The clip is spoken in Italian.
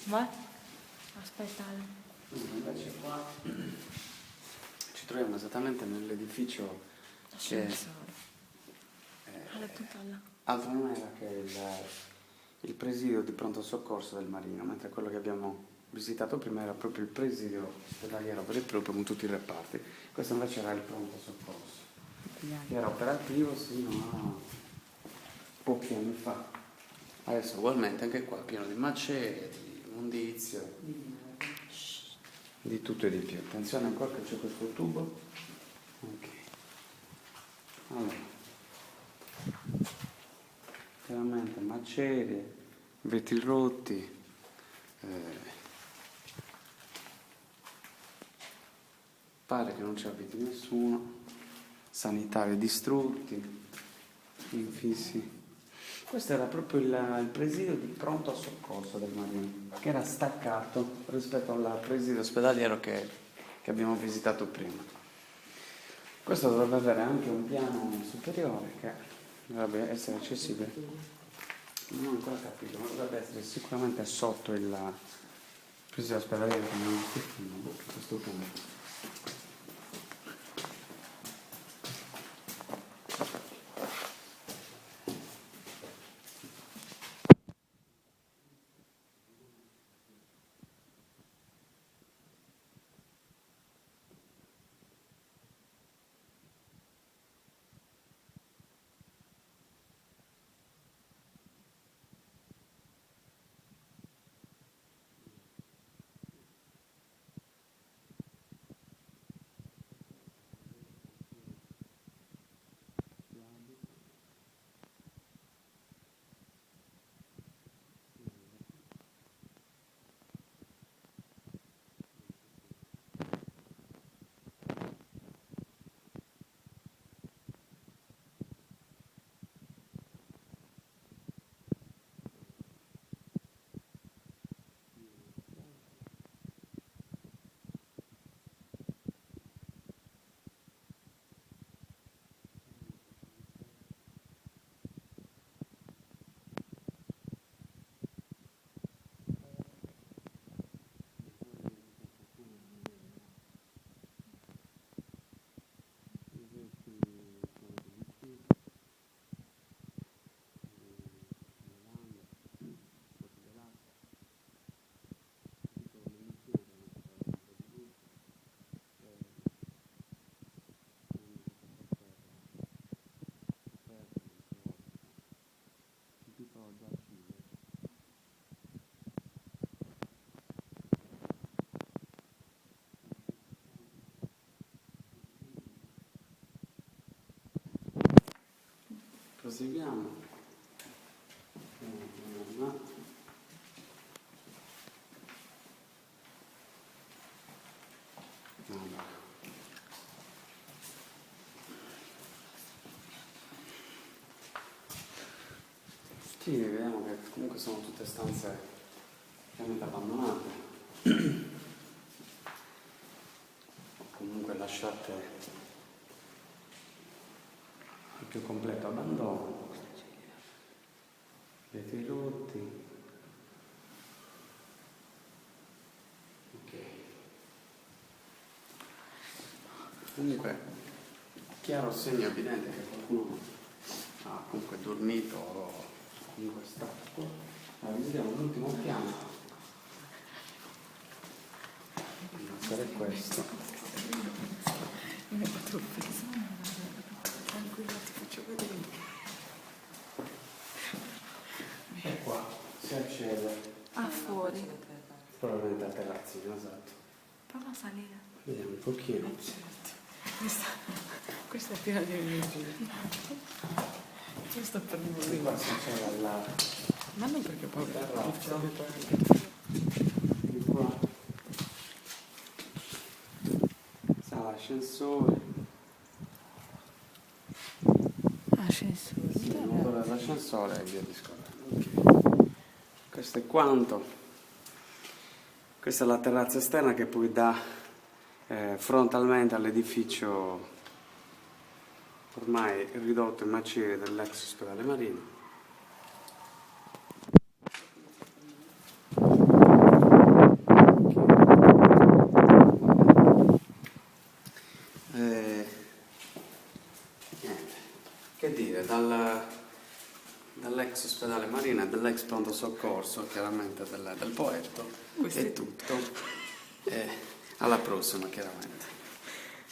Vai? Aspetta. Invece qua ci troviamo esattamente nell'edificio che altro non era che il presidio di pronto soccorso del Marino, mentre quello che abbiamo visitato prima era proprio il presidio ospedaliero vero e proprio con tutti i reparti. Questo invece era il pronto soccorso, che era operativo sino a pochi anni fa. Adesso ugualmente anche qua pieno di macerie, di immondizio, di tutto e di più. Attenzione ancora che c'è questo tubo. Ok. Allora, veramente macerie, vetri rotti, pare che non ci abiti nessuno, sanitari distrutti, infissi. Questo era proprio il presidio di pronto soccorso del Marino, che era staccato rispetto al presidio ospedaliero che abbiamo visitato prima. Questo dovrebbe avere anche un piano superiore che dovrebbe essere accessibile. Non ho ancora capito, ma dovrebbe essere sicuramente sotto il presidio ospedaliero che abbiamo visto prima, a questo punto. Proseguiamo. Sì, vediamo che comunque sono tutte stanze chiaramente abbandonate o comunque lasciate il più completo abbandono, vetri rotti. Ok. Comunque chiaro segno evidente che qualcuno ha comunque dormito o comunque stato qua. Allora, visitiamo l'ultimo piano. Essere questo. Non è troppo. Tranquilla, ti faccio vedere. E qua si accede. Fuori. Probabilmente al terrazzino, esatto. Prova a salire. Vediamo un pochino. Certo. Questa è piena di energia. Questo per morire. Qua si accede alla... Ma non perché poi di qua. Sala ascensore. ascensore. Sì, il motore dell'ascensore e via discorrendo. Okay. Questo è quanto. Questa è la terrazza esterna che poi dà frontalmente all'edificio ormai ridotto in macerie dell'ex ospedale Marino. dire, dall'ex ospedale Marina e dall'ex pronto soccorso, chiaramente del Poetto, è tutto. Alla prossima, chiaramente.